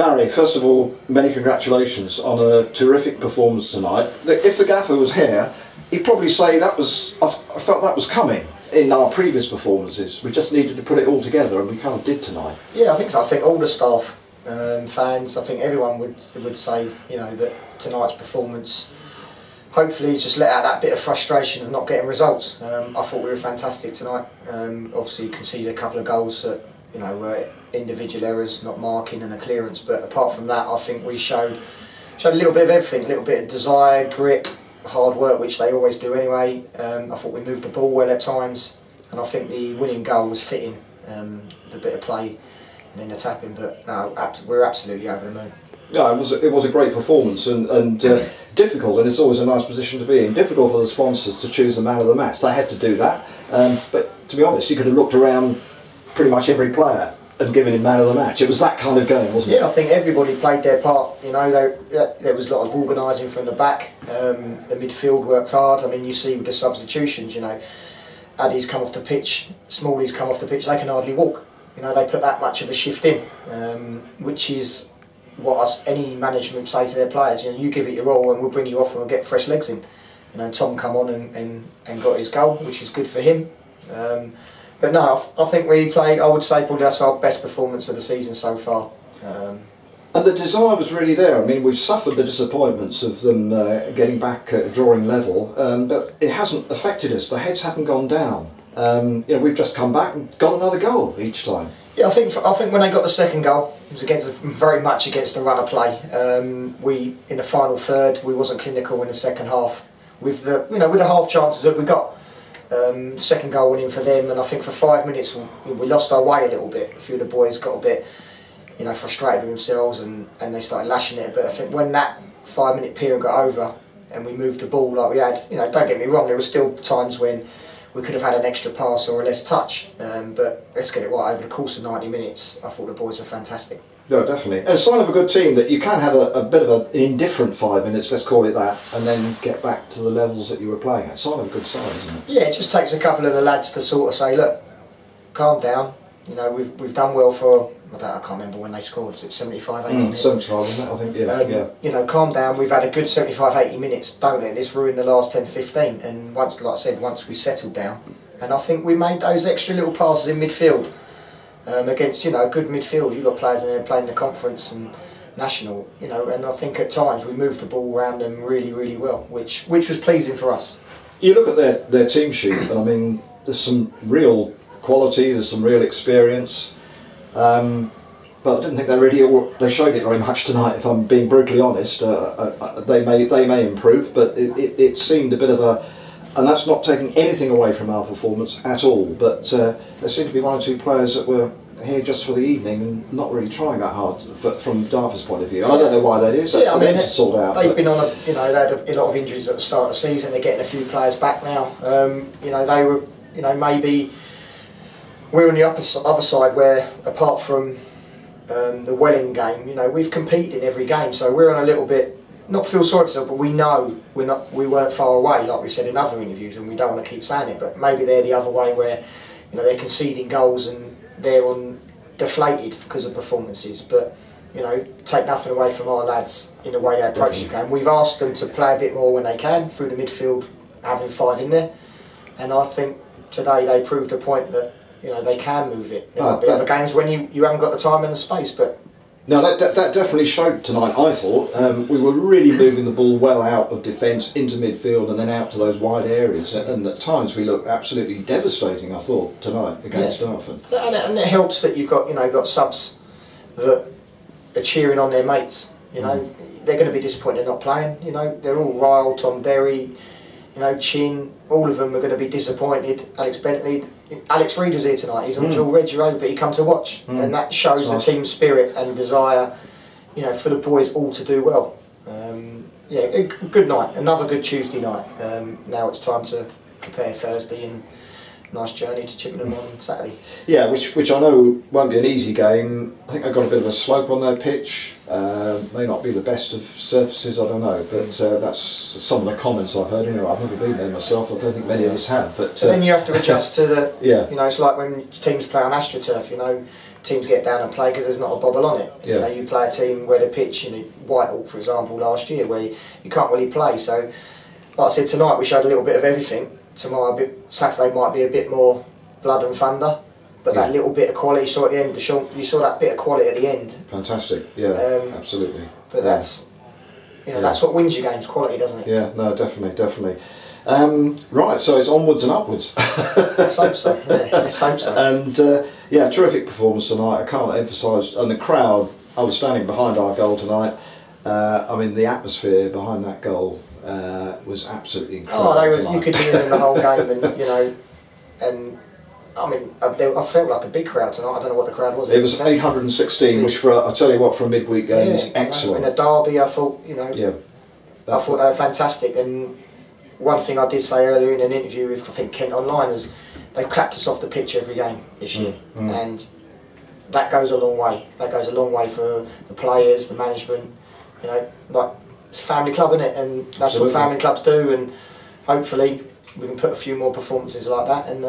Barry, first of all, many congratulations on a terrific performance tonight. If the gaffer was here, he'd probably say I felt that was coming in our previous performances. We just needed to put it all together, and we kind of did tonight. Yeah, I think so. I think all the staff, fans, I think everyone would say, you know, that tonight's performance hopefully just let out that bit of frustration of not getting results. I thought we were fantastic tonight. Obviously, you conceded a couple of goals that, you know, were individual errors, not marking and a clearance. But apart from that, I think we showed a little bit of everything, a little bit of desire, grit, hard work, which they always do anyway. I thought we moved the ball well at times, and I think the winning goal was fitting, the bit of play and then the tapping. But no, we're absolutely over the moon. Yeah, it was a great performance and difficult, and it's always a nice position to be in. Difficult for the sponsors to choose the man of the match. They had to do that, but to be honest, you could have looked around pretty much every player and given him man of the match. It was that kind of game, wasn't it? Yeah, I think everybody played their part. You know, there was a lot of organising from the back. The midfield worked hard. I mean, you see with the substitutions, you know, Addy's come off the pitch, Smalley's come off the pitch. They can hardly walk. You know, they put that much of a shift in, which is what any management say to their players. You know, you give it your all, and we'll bring you off, and we'll get fresh legs in. You know, Tom come on and got his goal, which is good for him. But no, I think we played, I would say probably that's our best performance of the season so far. And the desire was really there. I mean, we've suffered the disappointments of them getting back at a drawing level, but it hasn't affected us. The heads haven't gone down. You know, we've just come back and got another goal each time. Yeah, I think when they got the second goal, it was very much against the run of play. We in the final third, we wasn't clinical in the second half with the half chances that we got. Second goal went in for them, and I think for 5 minutes we lost our way a little bit. A few of the boys got a bit, you know, frustrated with themselves, and they started lashing it. But I think when that 5 minute period got over and we moved the ball like we had, you know, don't get me wrong, there were still times when we could have had an extra pass or a less touch, but let's get it right. Over the course of 90 minutes, I thought the boys were fantastic. No, definitely. And a sign of a good team that you can have a bit of an indifferent 5 minutes, let's call it that, and then get back to the levels that you were playing at. Sign of a good sign, isn't it? Yeah, it just takes a couple of the lads to sort of say, look, calm down. You know, we've done well for, I can't remember when they scored, it's 75, 80 minutes. 75, wasn't it? I think, yeah. You know, calm down, we've had a good 75, 80 minutes, don't let this ruin the last 10, 15. And once, like I said, once we settled down, and I think we made those extra little passes in midfield. Against, you know, a good midfield. You've got players in there playing the conference and national, you know, and I think at times we moved the ball around them really, really well, which was pleasing for us. You look at their team sheet, and I mean, there's some real quality, there's some real experience, but I didn't think they showed it very much tonight. If I'm being brutally honest, they may improve, but it seemed a bit of a. And that's not taking anything away from our performance at all, but there seemed to be one or two players that were here just for the evening and not really trying that hard from Dartford's point of view. I don't know why that is. That's for them to sort out. They've been on they had a lot of injuries at the start of the season. They're getting a few players back now. You know, they were, you know, maybe we're on the other side where, apart from the Welling game, you know, we've competed in every game, so we're on a little bit. Not feel sorry for ourselves, but we know we weren't far away, like we said in other interviews, and we don't want to keep saying it. But maybe they're the other way, where, you know, they're conceding goals and they're deflated because of performances. But, you know, take nothing away from our lads in the way they approach the game. We've asked them to play a bit more when they can through the midfield, having 5 in there, and I think today they proved a point that, you know, they can move it. There might be other games when you haven't got the time and the space, but. No, that definitely showed tonight, I thought. We were really moving the ball well out of defence into midfield and then out to those wide areas, and at times we looked absolutely devastating, I thought, tonight against Dartford. And it helps that you've got subs that are cheering on their mates. You know, they're going to be disappointed not playing. You know, they're all Ryle, Tom Derry, you know, Chin, all of them are going to be disappointed. Alex Bentley, Alex Reid was here tonight. He's on dual red, but he come to watch, and that shows the team spirit and desire, you know, for the boys all to do well. Yeah, a good night, another good Tuesday night. Now it's time to prepare Thursday, and nice journey to Chippenham on Saturday. Yeah, which I know won't be an easy game. I think they've got a bit of a slope on their pitch. May not be the best of surfaces, I don't know, but that's some of the comments I've heard. You know, I've never been there myself. I don't think many of us have. But then you have to adjust to the. Yeah. You know, it's like when teams play on AstroTurf. You know, teams get down and play because there's not a bobble on it. Yeah. You know, you play a team where the pitch, you know, Whitehall for example last year, where you can't really play. So, like I said, tonight we showed a little bit of everything. Tomorrow, Saturday might be a bit more blood and thunder, but that little bit of quality you saw at the end. You saw that bit of quality at the end. Fantastic. Yeah, absolutely. But that's, you know, that's what wins your games, quality, doesn't it? Yeah, no, definitely, definitely. Right, so it's onwards and upwards. Let's hope so. Yeah, let's hope so. And yeah, terrific performance tonight. I can't emphasise. And the crowd. I was standing behind our goal tonight. I mean, the atmosphere behind that goal was absolutely incredible. You could hear them the whole game, and you know, and I mean, I felt like a big crowd tonight. I don't know what the crowd was. It was 816, which for I tell you what, for a midweek game is excellent. In a derby, I thought, you know, I thought they were fantastic. And one thing I did say earlier in an interview with, I think, Kent Online, was they've clapped us off the pitch every game this year, and that goes a long way. That goes a long way for the players, the management. You know, like, it's a family club, isn't it? And that's what family clubs do. And hopefully we can put a few more performances like that, and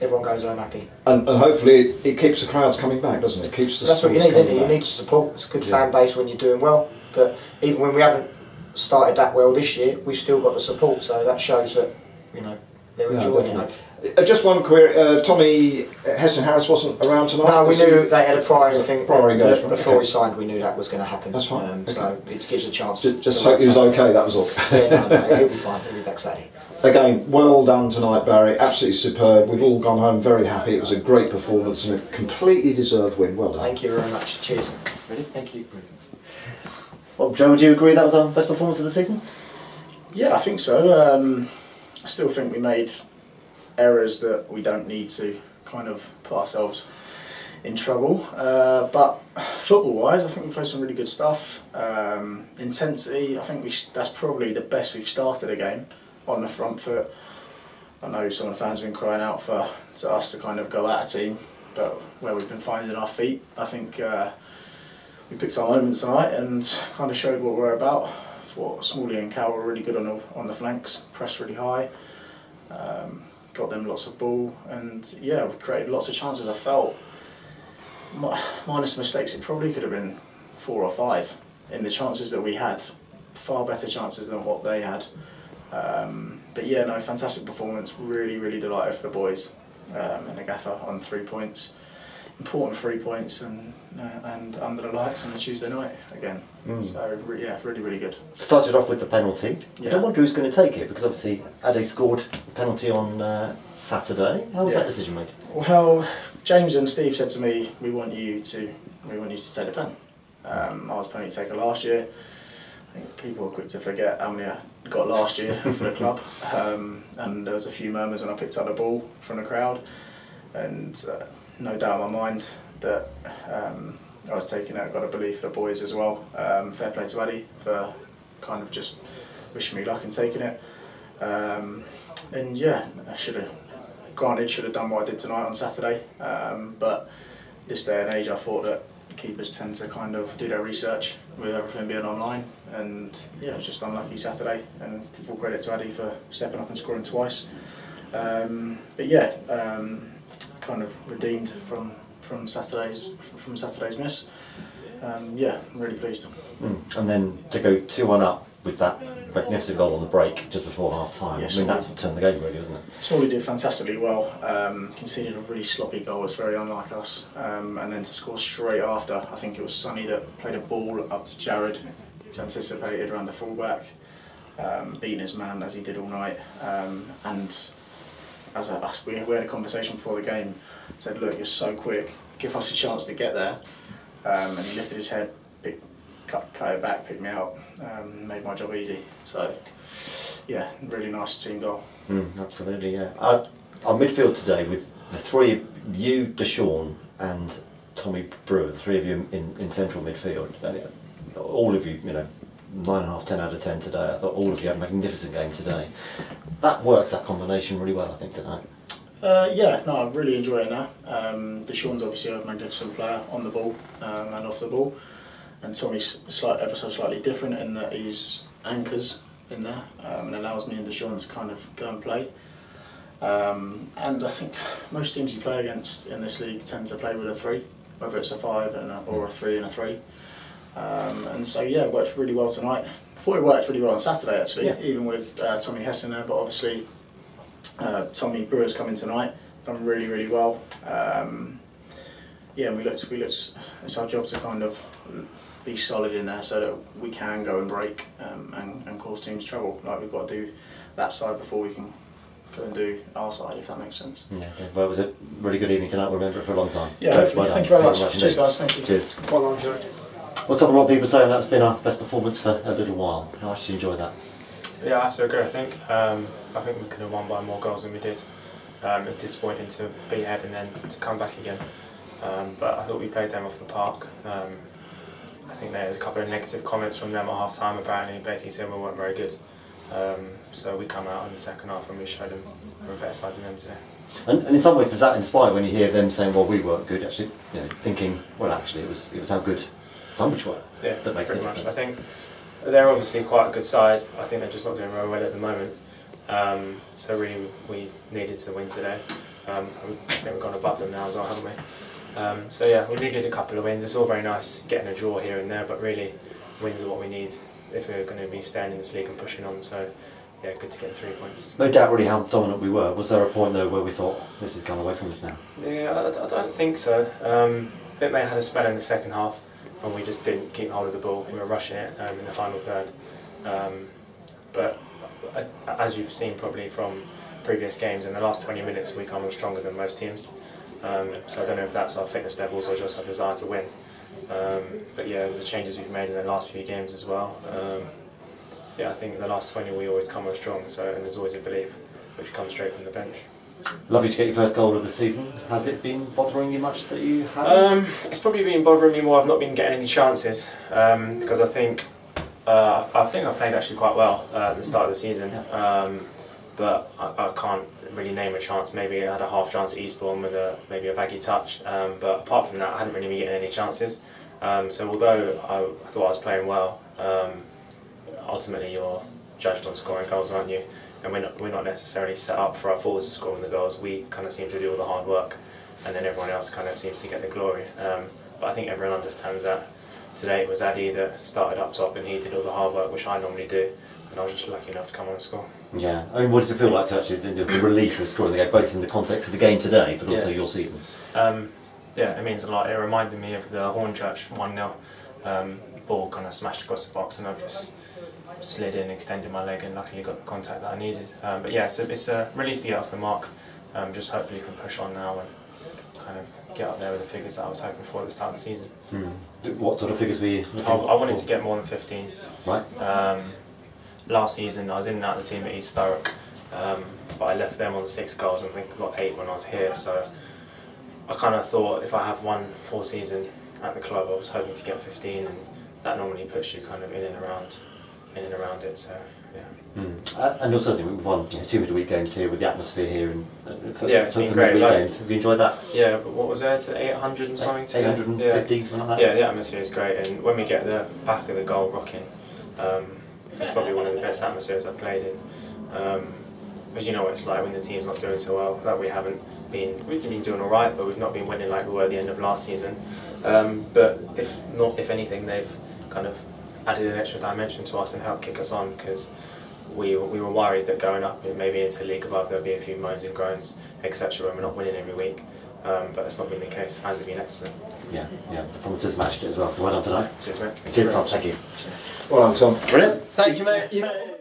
everyone goes home happy. And hopefully it keeps the crowds coming back, doesn't it? Keeps the That's what you need, don't you? You need to support. It's a good fan base when you're doing well. But even when we haven't started that well this year, we've still got the support. So that shows that, you know, they're enjoying it. Just one query. Tommy Heston-Harris wasn't around tonight? No, we knew they had a prior thing. Before he signed, we knew that was going to happen. That's fine. So it gives a chance. Just hope he was okay, that was all. Yeah, no, he'll be fine. He'll be back Saturday. Again, well done tonight, Barry. Absolutely superb. We've all gone home very happy. It was a great performance and a completely deserved win. Well done. Thank you very much. Cheers. Really? Thank you. Well, Joe, would you agree that was our best performance of the season? Yeah, I think so. I still think we made errors that we don't need to kind of put ourselves in trouble. But football-wise, I think we played some really good stuff. Intensity, I think that's probably the best we've started a game on the front foot. I know some of the fans have been crying out for us to kind of go at a team, but where we've been finding our feet, I think we picked our moments tonight and kind of showed what we're about. I thought Smalley and Cow were really good on the flanks, pressed really high, got them lots of ball, and yeah, we created lots of chances. I felt, minus mistakes, it probably could have been 4 or 5 in the chances that we had. Far better chances than what they had. But yeah, no, fantastic performance. Really, really delighted for the boys and the gaffer on 3 points. Important 3 points and under the lights on a Tuesday night again. So yeah, really, really good. Started off with the penalty. Yeah. I wonder who's going to take it, because obviously Ade scored a penalty on Saturday. How was that decision made? Well, James and Steve said to me, "We want you to take the pen." I was penalty taker last year. I think people are quick to forget how many I got last year for the club, and there was a few murmurs when I picked up the ball from the crowd, and no doubt in my mind that I was taking it. I've got to believe for the boys as well. Fair play to Addy for kind of just wishing me luck in taking it, and yeah, I should have done what I did tonight on Saturday, but this day and age I thought that keepers tend to kind of do their research with everything being online, and yeah, it was just unlucky Saturday, and full credit to Addy for stepping up and scoring twice. But yeah, kind of redeemed from Saturday's miss. Yeah, I'm really pleased. And then to go 2-1 up with that magnificent goal on the break just before half time. Yes, I mean, that's what turned the game, really, wasn't it? Smalley did fantastically well. Conceded a really sloppy goal. It's very unlike us. And then to score straight after, I think it was Sonny that played a ball up to Jared, who's anticipated around the fullback, beating his man as he did all night. And as we had a conversation before the game, said, "Look, you're so quick. Give us a chance to get there." And he lifted his head, cut it back, picked me out, made my job easy. So, yeah, really nice team goal. Absolutely, yeah. Our midfield today with the three of you, Deshaun, and Tommy Brewer, the three of you in central midfield, all of you, 9.5, 10 out of 10 today. I thought all of you had a magnificent game today. That works, that combination, really well, I think, tonight. Yeah, no, I'm really enjoying that. Deshaun's obviously a magnificent player on the ball and off the ball, and Tommy's ever so slightly different in that he's anchors in there and allows me and Deshaun to kind of go and play. And I think most teams you play against in this league tend to play with a 3. whether it's a 5 or a 3 and a 3. And so yeah, it worked really well tonight. I thought it worked really well on Saturday actually, even with Tommy Hessen there, but obviously Tommy Brewer's coming tonight, done really well. Yeah, and we looked. It's our job to kind of be solid in there so that we can go and break and cause teams trouble. Like, we've got to do that side before we can go and do our side, if that makes sense. Yeah, well, it was a really good evening tonight. We'll remember it for a long time. Yeah, hopefully. Thank you very much. Cheers, guys. Thank you. Cheers. Well done, George. Well, Tom, a lot of people saying that's been our best performance for a little while. How much did you enjoy that? Yeah, I have to agree. I think we could have won by more goals than we did. It was disappointing to be ahead and then to come back again. But I thought we played them off the park. I think there was a couple of negative comments from them at half time. Apparently, basically said we weren't very good. So we come out in the second half and we showed them we're a better side than them today. And in some ways, does that inspire when you hear them saying, "Well, we weren't good"? Actually, you know, thinking, "Well, actually, it was how good Tonbridge were." Yeah, that makes pretty a much. difference. I think they're obviously quite a good side. I think they're just not doing very well at the moment. So really, we needed to win today. I think we've gone above them now as well, haven't we? So yeah, we needed a couple of wins. It's all very nice getting a draw here and there, but really, wins are what we need if we're going to be staying in this league and pushing on. So yeah, good to get 3 points. No doubt really how dominant we were. Was there a point though where we thought this has gone away from us now? Yeah, I don't think so. I think they had a spell in the second half and we just didn't keep hold of the ball. We were rushing it in the final third. But as you've seen probably from previous games, in the last 20 minutes we come on stronger than most teams. So I don't know if that's our fitness levels or just our desire to win. But yeah, the changes we've made in the last few games as well. Yeah, I think in the last 20 we always come on strong, and there's always a belief which comes straight from the bench. Lovely to get your first goal of the season. Has it been bothering you much that you haven't? It's probably been bothering me more. I've not been getting any chances because I think I played actually quite well at the start of the season, but I can't really name a chance. Maybe I had a half chance at Eastbourne with maybe a baggy touch, but apart from that I hadn't really been getting any chances. So although I thought I was playing well, ultimately you're judged on scoring goals, aren't you? And we're not necessarily set up for our forwards to score the goals. We kind of seem to do all the hard work, and then everyone else kind of seems to get the glory. But I think everyone understands that. Today it was Addy that started up top and he did all the hard work, which I normally do, and I was just lucky enough to come on and score. Yeah, I mean, what does it feel like to actually the relief of scoring the game, both in the context of the game today, but also your season? Yeah, it means a lot. It reminded me of the Hornchurch 1-0 ball kind of smashed across the box, and I've just slid in, extended my leg, and luckily got the contact that I needed. But yeah, it's a relief to get off the mark. Just hopefully can push on now and kind of get up there with the figures that I was hoping for at the start of the season. What sort of figures were you looking for? I wanted to get more than 15. Right. Last season I was in and out of the team at East Thurrock, but I left them on 6 goals and I think I got 8 when I was here. So I kind of thought if I have one full season at the club, I was hoping to get 15, and that normally puts you kind of in and around it. So yeah. And also, I think we've won 2 midweek games here with the atmosphere here, and it's been great. Games. Have you enjoyed that? Yeah, but what was there to 800 and something? 850, something like that. Yeah, the atmosphere is great, and when we get the back of the goal rocking, it's probably one of the best atmospheres I've played in. As you know what it's like when the team's not doing so well. That we've been doing all right, but we've not been winning like we were at the end of last season. But if anything, they've kind of added an extra dimension to us and helped kick us on, because we were worried that going up maybe into league above there'll be a few moans and groans, etc. when we're not winning every week. But it's not been the case. Fans have been excellent. Yeah, performances matched it as well. So well done tonight. Cheers, mate. Cheers, Tom. Thank you. Well done, Tom. Brilliant. Thank you, mate.